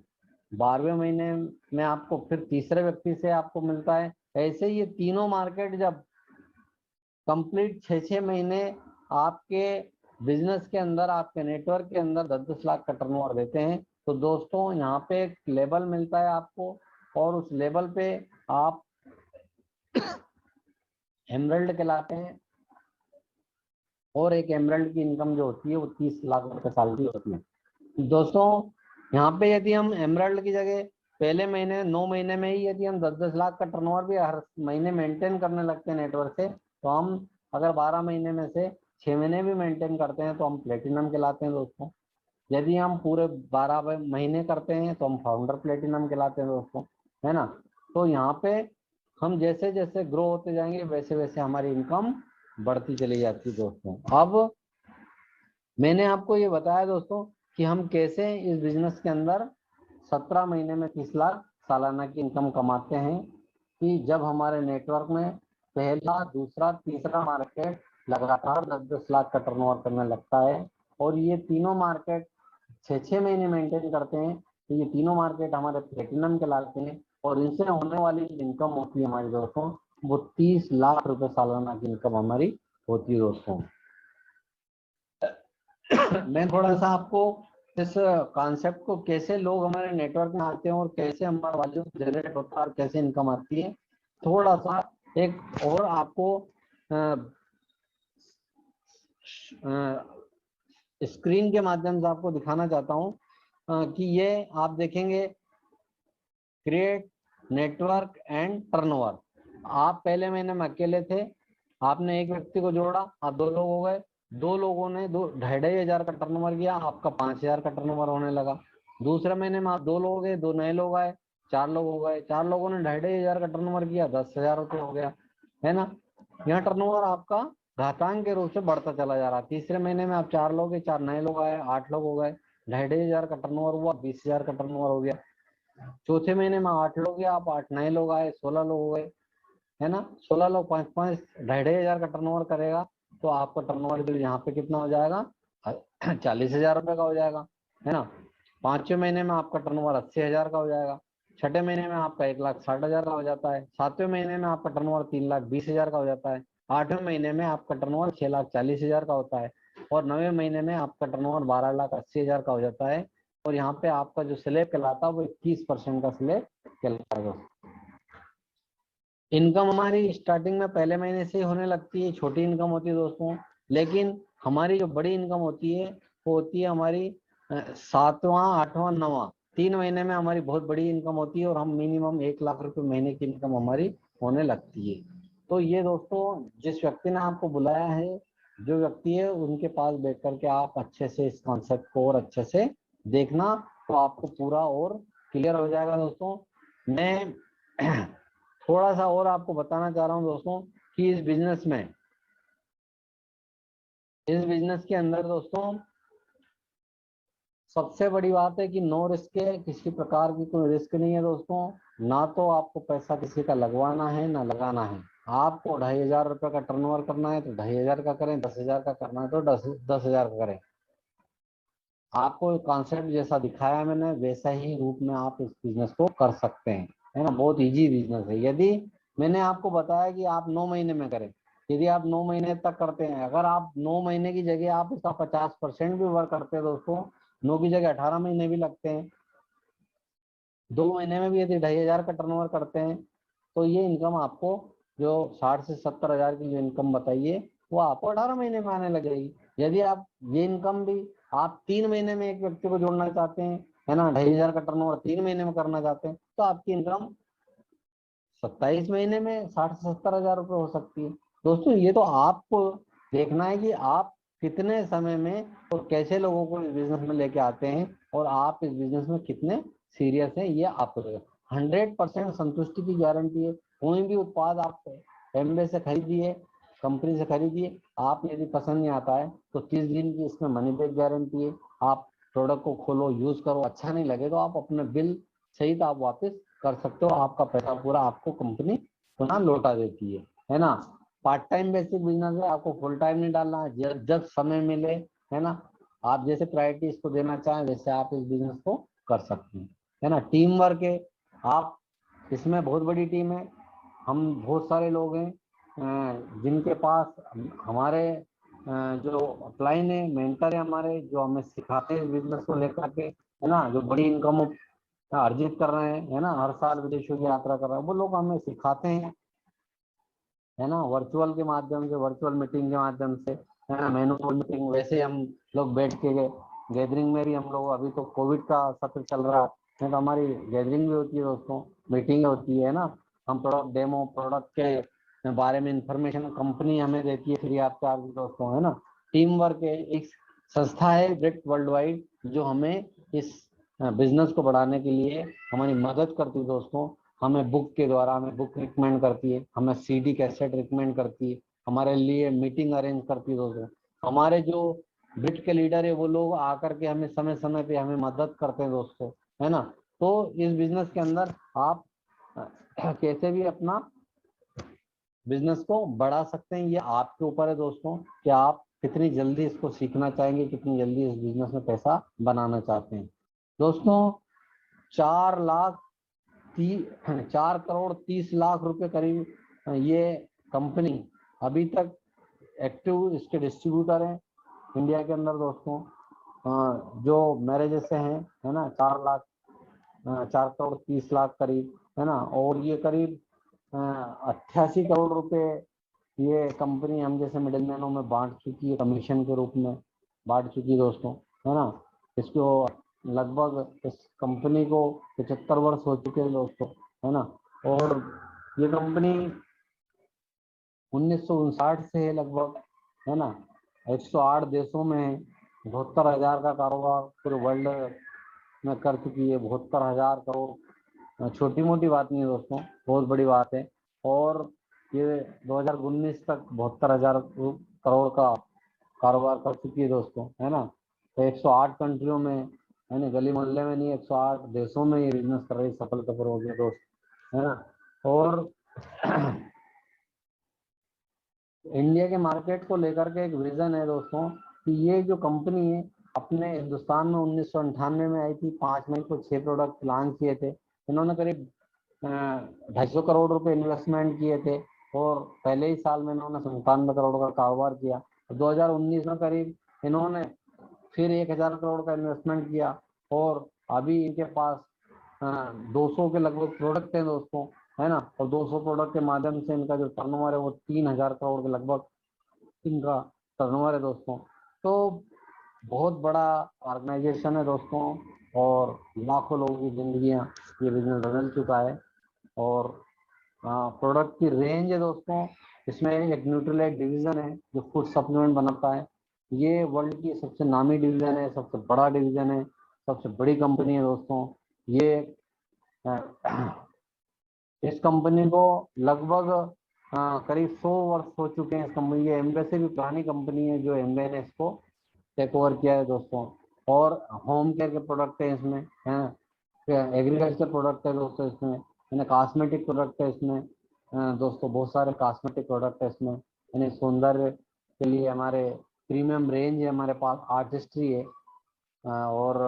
12वें महीने में आपको फिर तीसरे व्यक्ति से आपको मिलता है। ऐसे ये तीनों मार्केट जब कंप्लीट 6-6 महीने आपके बिजनेस के अंदर, आपके नेटवर्क के अंदर 10-10 लाख का टर्नओवर देते हैं, तो दोस्तों यहाँ पे एक लेबल मिलता है आपको, और उस लेबल पे आप एमरल्ड कहलाते हैं, और एक एमरल्ड की इनकम जो होती है वो 30 लाख रुपए साल की होती है दोस्तों। यहाँ पे यदि हम एमरल्ड की जगह पहले महीने 9 महीने में ही यदि हम 10-10 लाख का टर्नओवर भी हर महीने मेंटेन करने लगते हैं नेटवर्क से, तो हम अगर 12 महीने में से 6 महीने भी मेंटेन करते हैं तो हम प्लेटिनम कहलाते हैं दोस्तों। यदि हम पूरे 12 महीने करते हैं तो हम फाउंडर प्लेटिनम कहलाते हैं दोस्तों, है ना। तो यहाँ पे हम जैसे जैसे ग्रो होते जाएंगे वैसे वैसे हमारी इनकम बढ़ती चली जाती है दोस्तों। अब मैंने आपको ये बताया दोस्तों कि हम कैसे इस बिजनेस के अंदर 17 महीने में 30 लाख सालाना की इनकम कमाते हैं, कि जब हमारे नेटवर्क में पहला, दूसरा, तीसरा मार्केट लगातार 10-10 लाख का टर्नओवर करने लगता है, और ये तीनों मार्केट 6-6 महीने मेंटेन करते हैं, तो ये तीनों मार्केट हमारे प्लेटिनम कहलाते हैं, और इनसे होने वाली इनकम होती है हमारी दोस्तों वो 30 लाख रुपए सालाना की इनकम हमारी होती है दोस्तों। मैं थोड़ा सा आपको इस कॉन्सेप्ट को, कैसे लोग हमारे नेटवर्क में आते हैं और कैसे हमारा वॉल्यूम जनरेट होता है और कैसे इनकम आती है, थोड़ा सा एक और आपको स्क्रीन के माध्यम से आपको दिखाना चाहता हूं कि ये आप देखेंगे क्रिएट नेटवर्क एंड टर्नओवर। आप पहले महीने में अकेले थे, आपने एक व्यक्ति को जोड़ा, आप 2 लोग हो गए, 2 लोगों ने 2,500 का टर्नओवर किया, आपका 5,000 का टर्नओवर होने लगा। दूसरे महीने में आप 2 लोग हो गए, 2 नए लोग आए, 4 लोग हो गए, 4 लोगों ने 2,500 का टर्नओवर किया, 10,000 रुपये हो गया, है ना। यहाँ टर्नओवर आपका घातांक के रूप से बढ़ता चला जा रहा है। तीसरे महीने में आप 4 लोग, 4 नए लोग आए, 8 लोग हो गए, 2,500 का टर्नओवर हुआ, 20,000 का टर्नओवर हो गया। चौथे महीने में 8 लोग गए, आप 8 नए लोग आए, 16 लोग हो गए, है ना। 16 लोग 5-5 2,500 का टर्नओवर करेगा, तो आपका टर्नओवर बिल यहाँ पे कितना हो जाएगा, 40,000 रुपये का हो जाएगा, है ना। 5वें महीने में आपका टर्नओवर 80,000 का हो जाएगा। 6ठे महीने में आपका 1,60,000 का हो जाता है। 7वें महीने में आपका टर्नओवर 3,20,000 का हो जाता है। 8वें महीने में आपका टर्नओवर 6,40,000 का होता है। और 9वें महीने में आपका टर्नओवर 12,80,000 का हो जाता है। और यहाँ पे आपका जो स्लैब कहलाता है वो 21% का स्लैब कहलाता है। इनकम हमारी स्टार्टिंग में पहले महीने से ही होने लगती है, छोटी इनकम होती है दोस्तों। लेकिन हमारी जो बड़ी इनकम होती है वो होती है हमारी 7वां, 8वां, 9वां 3 महीने में हमारी बहुत बड़ी इनकम होती है, और हम मिनिमम 1 लाख रुपए महीने की इनकम हमारी होने लगती है। तो ये दोस्तों, जिस व्यक्ति ने आपको बुलाया है, जो व्यक्ति है, उनके पास बैठ करके आप अच्छे से इस कॉन्सेप्ट को और अच्छे से देखना, तो आपको पूरा और क्लियर हो जाएगा दोस्तों। मैं थोड़ा सा और आपको बताना चाह रहा हूँ दोस्तों कि इस बिजनेस के अंदर दोस्तों सबसे बड़ी बात है कि नो रिस्क है, किसी प्रकार की कोई रिस्क नहीं है दोस्तों। ना तो आपको पैसा किसी का लगवाना है ना लगाना है। आपको 2,500 रुपये का टर्नओवर करना है तो 2,500 का करें, 10,000 का करना है तो 10,000 का करें। आपको कॉन्सेप्ट जैसा दिखाया है मैंने, वैसा ही रूप में आप इस बिजनेस को कर सकते हैं, है ना। बहुत इजी बिजनेस है। यदि मैंने आपको बताया कि आप 9 महीने में करें, यदि आप 9 महीने तक करते हैं, अगर आप 9 महीने की जगह आप इसका 50% भी वर्क करते हैं दोस्तों, 9 की जगह 18 महीने भी लगते हैं, 2 महीने में भी यदि 2,500 का टर्नओवर करते हैं, तो ये इनकम आपको जो 60 से 70,000 की जो इनकम बताइए, वो आपको 18 महीने में आने लगेगी। यदि आप ये इनकम भी आप 3 महीने में एक व्यक्ति को जोड़ना चाहते हैं, है ना, 2,500 का टर्नओवर 3 महीने में करना चाहते हैं, तो आपकी इनकम 27 महीने में 60 से 70,000 रुपये हो सकती है। दोस्तों, ये तो आपको देखना है कि आप कितने समय में और कैसे लोगों को इस बिजनेस में लेके आते हैं, और आप इस बिजनेस में कितने सीरियस हैं, ये आपको 100% संतुष्टि की गारंटी है। कोई भी उत्पाद आप एमवे से खरीदिए, कंपनी से खरीदिए, आप यदि पसंद नहीं आता है तो 30 दिन की इसमें मनी बैक गारंटी है। आप प्रोडक्ट को खोलो, यूज करो, अच्छा नहीं लगे तो आप अपने बिल सहित आप वापस कर सकते हो। आपका पैसा पूरा आपको कंपनी पुनः लौटा देती है ना। पार्ट टाइम बेसिक बिजनेस है, आपको फुल टाइम नहीं डालना है, जब समय मिले, है ना, आप जैसे प्रायोरिटी इसको देना चाहें वैसे आप इस बिजनेस को कर सकते हैं, है ना। टीम वर्क है, आप इसमें बहुत बड़ी टीम है, हम बहुत सारे लोग हैं जिनके पास हमारे जो अपलाइन है, मेंटर है हमारे, जो हमें सिखाते हैं बिजनेस को लेकर के, है ना, जो बड़ी इनकम अर्जित कर रहे हैं, है ना, हर साल विदेशों की यात्रा कर रहे हैं, वो लोग हमें सिखाते हैं, है ना, वर्चुअल के माध्यम से, वर्चुअल मीटिंग के माध्यम से, है ना, मैनुअल मीटिंग, वैसे हम लोग बैठ के गैदरिंग में भी हम लोग, अभी तो कोविड का सत्र चल रहा है तो हमारी गैदरिंग भी होती है दोस्तों, मीटिंग होती है ना। हम प्रोडक्ट डेमो, प्रोडक्ट के बारे में इंफॉर्मेशन कंपनी हमें देती है फ्री ऑफ चार्ज दोस्तों, है ना। टीम वर्क है, एक संस्था है ग्रेट वर्ल्ड वाइड जो हमें इस बिजनेस को बढ़ाने के लिए हमारी मदद करती है दोस्तों। हमें बुक के द्वारा हमें बुक रिकमेंड करती है, हमें सीडी कैसेट रिकमेंड करती है, हमारे लिए मीटिंग अरेंज करती है दोस्तों। हमारे जो ब्रिट के लीडर है वो लोग आकर के हमें समय समय पे हमें मदद करते हैं दोस्तों, है ना। तो इस बिजनेस के अंदर आप कैसे भी अपना बिजनेस को बढ़ा सकते हैं, ये आपके ऊपर है दोस्तों कि आप कितनी जल्दी इसको सीखना चाहेंगे, कितनी जल्दी इस बिजनेस में पैसा बनाना चाहते हैं दोस्तों। 4,30,00,000 रुपए करीब ये कंपनी अभी तक एक्टिव इसके डिस्ट्रीब्यूटर हैं इंडिया के अंदर दोस्तों, जो मेरे जैसे हैं, है ना, 4,30,00,000 करीब, है ना। और ये करीब 88 करोड़ रुपए ये कंपनी हम जैसे मिडिल मैनों में बांट चुकी है, कमीशन के रूप में बांट चुकी है दोस्तों, है ना। इसको लगभग इस कंपनी को 75 वर्ष हो चुके हैं दोस्तों, है ना। और ये कंपनी 1959 से है लगभग, है ना, 108 देशों में 72,000 का कारोबार पूरे वर्ल्ड में कर चुकी है। 72,000 करोड़ छोटी मोटी बात नहीं है दोस्तों, बहुत बड़ी बात है। और ये 2019 तक 72,000 करोड़ का कारोबार कर चुकी है दोस्तों, है ना। तो 108 कंट्रियों में, यानी गली मोहल्ले में नहीं, 108 देशों में ये बिजनेस कर रही सफलतापूर्वक है दोस्त, है ना। और इंडिया के मार्केट को लेकर के एक विजन है दोस्तों कि ये जो कंपनी है अपने हिंदुस्तान में 1998 में आई थी। 5 मई को 6 प्रोडक्ट लॉन्च किए थे। इन्होंने करीब 250 करोड़ रुपए इन्वेस्टमेंट किए थे और पहले ही साल में इन्होंने 97 करोड़ का कारोबार किया। 2019 में करीब इन्होंने फिर 1000 करोड़ का इन्वेस्टमेंट किया और अभी इनके पास 200 के लगभग प्रोडक्ट हैं दोस्तों, है ना। और 200 प्रोडक्ट के माध्यम से इनका जो टर्नओवर है वो 3000 करोड़ के लगभग इनका टर्नओवर है दोस्तों। तो बहुत बड़ा ऑर्गेनाइजेशन है दोस्तों और लाखों लोगों की जिंदगियां ये बिजनेस बदल चुका है। और प्रोडक्ट की रेंज है दोस्तों, इसमें एक न्यूट्रीलाइट डिवीजन है जो फूड सप्लीमेंट बनाता है। ये वर्ल्ड की सबसे नामी डिवीजन है, सबसे बड़ा डिवीजन है, सबसे बड़ी कंपनी है दोस्तों। ये इस कंपनी को लगभग करीब 100 वर्ष हो चुके हैं। इस कंपनी, ये एम्बे से भी पुरानी कंपनी है जो एम्बे ने इसको टेक ओवर किया है दोस्तों। और होम केयर के प्रोडक्ट है इसमें, है एग्रीकल्चर प्रोडक्ट है दोस्तों इसमें, कॉस्मेटिक प्रोडक्ट है इसमें दोस्तों, बहुत सारे कॉस्मेटिक प्रोडक्ट है इसमें, यानी सौंदर्य के लिए हमारे प्रीमियम रेंज है हमारे पास, आर्टिस्ट्री है और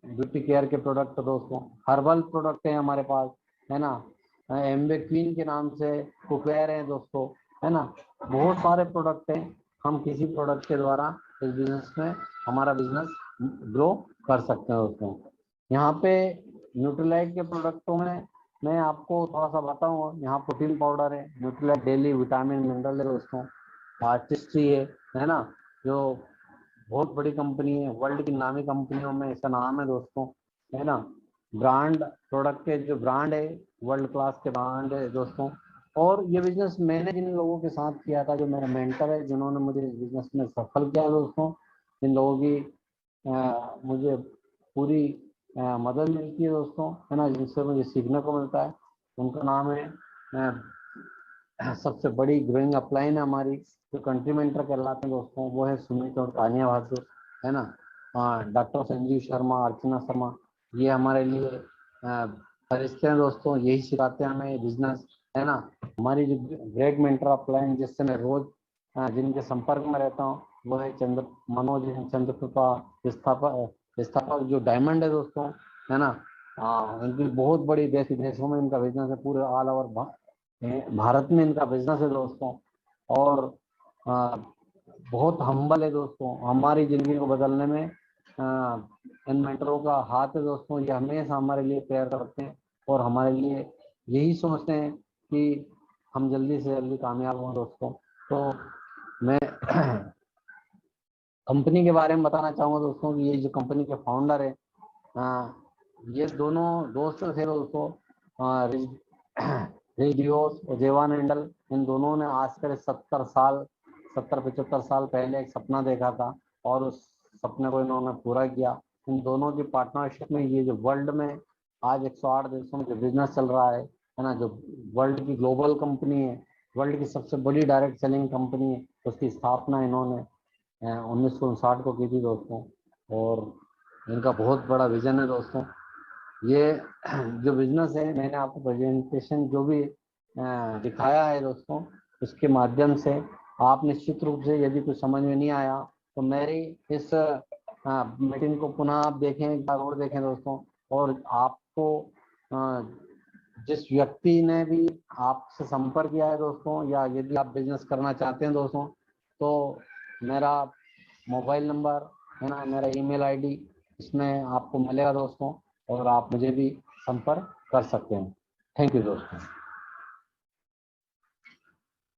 ब्यूटी केयर के प्रोडक्ट दोस्तों, हर्बल प्रोडक्ट है हमारे पास, है ना। एम्बे क्वीन के नाम से कुकवेयर है दोस्तों, है ना। बहुत सारे प्रोडक्ट हैं। हम किसी प्रोडक्ट के द्वारा इस बिजनेस में हमारा बिजनेस ग्रो कर सकते हैं दोस्तों। यहाँ पे न्यूट्रीलाइट के प्रोडक्टों में मैं आपको थोड़ा सा बताऊंगा। यहाँ प्रोटीन पाउडर है, न्यूट्रीलाइट डेली विटामिन मिनरल है दोस्तों, आर्टिस्ट्री है ना, जो बहुत बड़ी कंपनी है, वर्ल्ड की नामी कंपनियों में इसका नाम है दोस्तों, है ना। ब्रांड प्रोडक्ट के जो ब्रांड है वर्ल्ड क्लास के ब्रांड है दोस्तों। और ये बिजनेस मैंने जिन लोगों के साथ किया था, जो मेरा मेंटर है, जिन्होंने मुझे इस बिजनेस में सफल किया दोस्तों, इन लोगों की मुझे पूरी मदद मिलती है दोस्तों, है ना, जिनसे मुझे सीखने को मिलता है। उनका नाम है सबसे बड़ी ग्रोइंग अपलाइन है हमारी, जो कंट्री मेंटर कहलाते हैं दोस्तों, वो है सुमित और तानिया बहादुर, है ना। डॉक्टर संजीव शर्मा, अर्चना शर्मा, ये हमारे लिए फरिश्ते हैं दोस्तों, यही सिखाते हैं हमें बिजनेस, है ना। हमारी जो ग्रेट मेंटर अपलाइन जिससे मैं रोज जिनके संपर्क में रहता हूँ, वो है मनोज चंद्रप्रभा स्थापक जो डायमंड है दोस्तों, है ना। इनकी बहुत बड़ी देश विदेशों में इनका बिजनेस है, पूरे ऑल ओवर भारत में इनका बिजनेस है दोस्तों। और बहुत हम्बल है दोस्तों, हमारी जिंदगी को बदलने में इन मेंटरों का हाथ है दोस्तों। ये हमेशा हमारे लिए प्रेयर करते हैं और हमारे लिए यही सोचते हैं कि हम जल्दी से जल्दी कामयाब हों दोस्तों। तो मैं कंपनी के बारे में बताना चाहूँगा दोस्तों कि ये जो कंपनी के फाउंडर है, ये दोनों दोस्त थे दोस्तों, रेडियोस और देवानंदल। इन दोनों ने आज कर 70-75 साल पहले एक सपना देखा था और उस सपने को इन्होंने पूरा किया। इन दोनों की पार्टनरशिप में ये जो वर्ल्ड में आज 108 देशों में जो बिजनेस चल रहा है ना, जो वर्ल्ड की ग्लोबल कंपनी है, वर्ल्ड की सबसे बड़ी डायरेक्ट सेलिंग कंपनी है, उसकी स्थापना इन्होंने 1959 को की थी दोस्तों। और इनका बहुत बड़ा विजन है दोस्तों। ये जो बिजनेस है, मैंने आपको प्रेजेंटेशन जो भी दिखाया है दोस्तों, उसके माध्यम से आप निश्चित रूप से यदि कुछ समझ में नहीं आया तो मेरी इस मीटिंग को पुनः आप देखें, एक बार और देखें दोस्तों। और आपको जिस व्यक्ति ने भी आपसे संपर्क किया है दोस्तों, या यदि आप बिजनेस करना चाहते हैं दोस्तों, तो मेरा मोबाइल नंबर, है ना, मेरा ईमेल आईडी इसमें आपको मिलेगा दोस्तों, और आप मुझे भी संपर्क कर सकते हैं। थैंक यू दोस्तों।